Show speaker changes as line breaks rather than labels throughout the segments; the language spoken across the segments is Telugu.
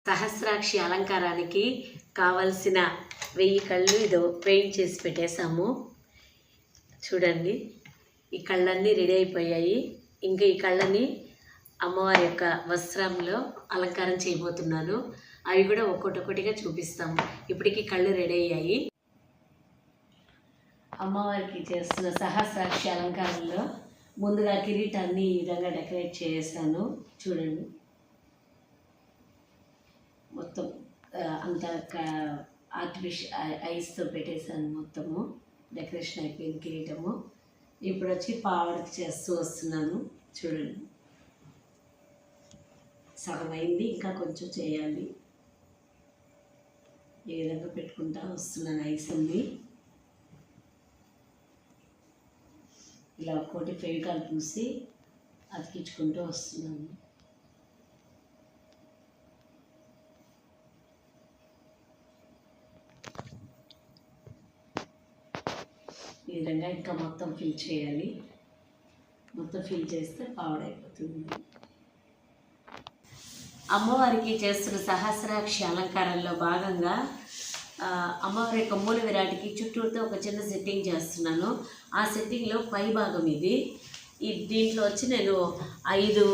సహస్రాక్షి అలంకారానికి కావలసిన 1000 కళ్ళు ఇదో పెయింట్ చేసి పెట్టేశాము. చూడండి, ఈ కళ్ళన్నీ రెడీ అయిపోయాయి. ఇంకా ఈ కళ్ళని అమ్మవారి యొక్క వస్త్రంలో అలంకారం చేయబోతున్నాను. అవి కూడా ఒక్కొక్కటిగా చూపిస్తాము. ఇప్పటికి కళ్ళు రెడీ అయ్యాయి. అమ్మవారికి చేస్తున్న సహస్రాక్షి అలంకారంలో ముందుగా కిరీటాన్ని ఈ విధంగా డెకరేట్ చేశాను. చూడండి, మొత్తం అంతా ఆర్టిఫిషియల్ ఐస్తో పెట్టేశాను. మొత్తము డెకరేషన్ అయిపోయింది కిరీటము. ఇప్పుడు వచ్చి పావడకి చేస్తూ వస్తున్నాను. చూడండి, సగం అయింది, ఇంకా కొంచెం చేయాలి. ఈ విధంగా పెట్టుకుంటా వస్తున్నాను. ఐస్ ఉంది, ఇలా ఒక్కోటి ఫెవికాల్ పూసి అతికించుకుంటూ వస్తున్నాను. ఈ విధంగా ఇంకా మొత్తం ఫిల్ చేయాలి. మొత్తం ఫిల్ చేస్తే పావడైపోతుంది. అమ్మవారికి చేస్తున్న సహస్రాక్షి అలంకారంలో భాగంగా అమ్మవారి యొక్క మూల విరాటికి చుట్టూతో ఒక చిన్న సెట్టింగ్ చేస్తున్నాను. ఆ సెట్టింగ్లో పై భాగం ఇది. దీంట్లో వచ్చి నేను 5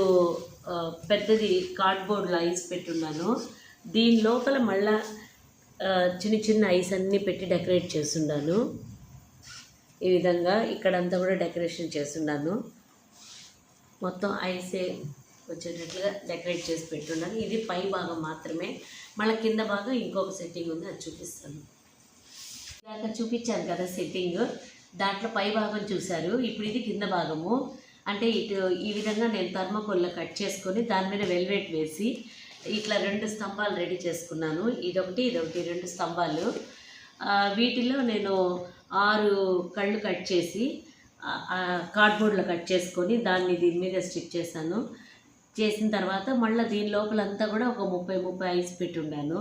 పెద్దది కార్డ్బోర్డ్లో ఐస్ పెట్టున్నాను. దీని లోపల మళ్ళా చిన్న చిన్న ఐస్ అన్నీ పెట్టి డెకరేట్ చేస్తున్నాను. ఈ విధంగా ఇక్కడంతా కూడా డెకరేషన్ చేస్తున్నాను. మొత్తం ఐసే వచ్చేటట్లుగా డెకరేట్ చేసి పెట్టున్నాను. ఇది పై భాగం మాత్రమే. మళ్ళీ కింద భాగం ఇంకొక సెట్టింగ్ ఉంది, అది చూపిస్తాను. ఇలాగ చూపించాను కదా సెట్టింగ్, దాంట్లో పై భాగం చూశారు. ఇప్పుడు ఇది కింద భాగము. అంటే ఇటు ఈ విధంగా నేను థర్మాకోల్లో కట్ చేసుకొని దాని మీద వెల్వెట్ వేసి ఇట్లా 2 స్తంభాలు రెడీ చేసుకున్నాను. ఇదొకటి 2 స్తంభాలు. వీటిలో నేను 6 కళ్ళు కట్ చేసి కార్డ్బోర్డ్లో కట్ చేసుకొని దాన్ని దీని మీద స్టిక్ చేశాను. చేసిన తర్వాత మళ్ళీ దీని లోపలంతా కూడా ఒక 30 ఐస్ పెట్టి ఉండాను.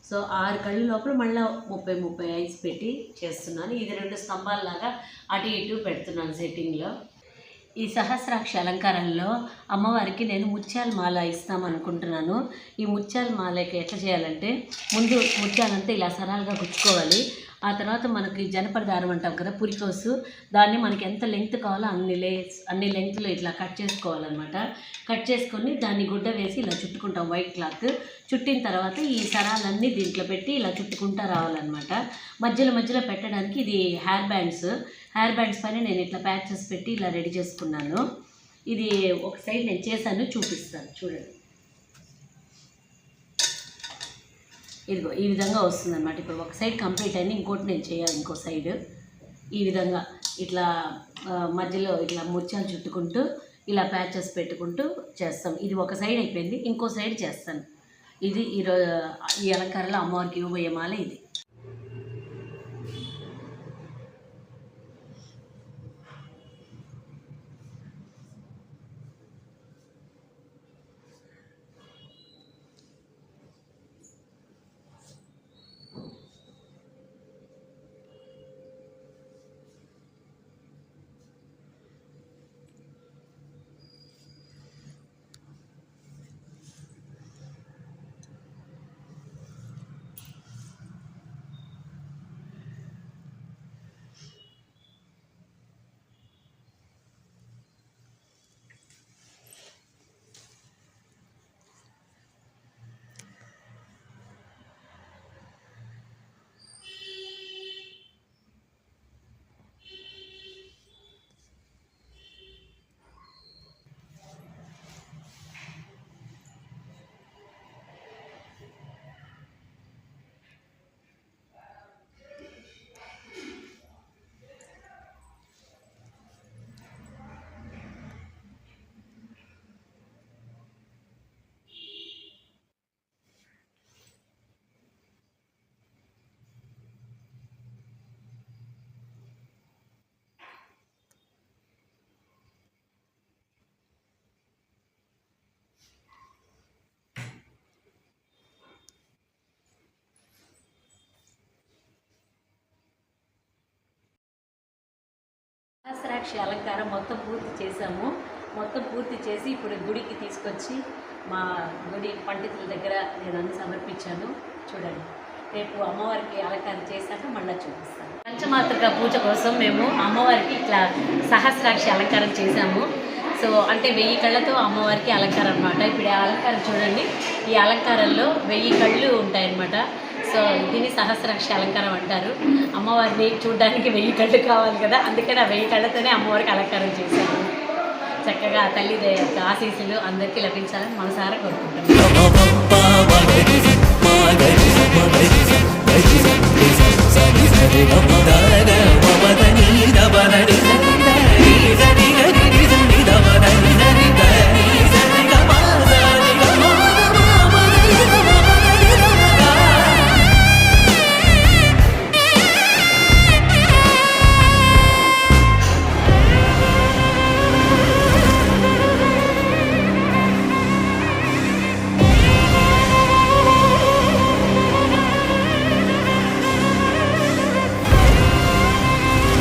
సో 6 కళ్ళు లోపల మళ్ళీ 30 ఐస్ పెట్టి చేస్తున్నాను. ఇది 2 స్తంభాలలాగా అటు ఇటు పెడుతున్నాను సెట్టింగ్లో. ఈ సహస్రాక్షి అలంకారంలో అమ్మవారికి నేను ముత్యాల మాల ఇస్తామనుకుంటున్నాను. ఈ ముత్యాల మాలకి ఎట్లా చేయాలంటే, ముందు ముత్యాలంతా ఇలా సరాలుగా గుచ్చుకోవాలి. ఆ తర్వాత మనకి జనపద దారం అంటాం కదా, పురికోసు, దాన్ని మనకి ఎంత లెంగ్త్ కావాలో అన్ని లెంగ్త్లో ఇట్లా కట్ చేసుకోవాలన్నమాట. కట్ చేసుకొని దాన్ని గుడ్డ వేసి ఇలా చుట్టుకుంటాం, వైట్ క్లాత్ చుట్టిన తర్వాత ఈ సరాలన్నీ దీంట్లో పెట్టి ఇలా చుట్టుకుంటూ రావాలన్నమాట. మధ్యలో పెట్టడానికి ఇది హెయిర్ బ్యాండ్స్ పైన నేను ఇట్లా ప్యాచెస్ పెట్టి ఇలా రెడీ చేసుకున్నాను. ఇది ఒక సైడ్ నేను చేశాను, చూపిస్తాను. చూడండి, ఇదిగో ఈ విధంగా వస్తుందన్నమాట. ఇప్పుడు ఒక సైడ్ కంప్లీట్ అయింది, ఇంకోటి నేను చేయాలి. ఇంకో సైడ్ ఈ విధంగా ఇట్లా మధ్యలో ఇట్లా ముత్యాలు చుట్టుకుంటూ ఇలా ప్యాచెస్ పెట్టుకుంటూ చేస్తాం. ఇది ఒక సైడ్ అయిపోయింది, ఇంకో సైడ్ చేస్తాను. ఇది ఈ అలంకారంలో అమ్మవారికి ఇవ్వబోయే మాల ఇది. సహస్రాక్షి అలంకారం మొత్తం పూర్తి చేసాము. మొత్తం పూర్తి చేసి ఇప్పుడు గుడికి తీసుకొచ్చి మా గుడి పండితుల దగ్గర నేను అన్ని సమర్పించాను. చూడండి, రేపు అమ్మవారికి అలంకారం చేశాక మళ్ళీ చూపిస్తాను. పంచమాతృక పూజ కోసం మేము అమ్మవారికి ఇట్లా సహస్రాక్షి అలంకారం చేశాము. సో అంటే 1000 కళ్ళతో అమ్మవారికి అలంకారం అనమాట. ఇప్పుడు ఈ అలంకారం చూడండి, ఈ అలంకారంలో 1000 కళ్ళు ఉంటాయన్నమాట. సో దీన్ని సహస్రాక్షి అలంకారం అంటారు. అమ్మవారిని చూడడానికి 1000 కళ్ళు కావాలి కదా, అందుకని ఆ 1000 కళ్ళతోనే అమ్మవారికి అలంకారం చేశాము. చక్కగా తల్లి ఆశీస్సులు అందరికీ లభించాలని మనసారా కోరుకుంటున్నాను.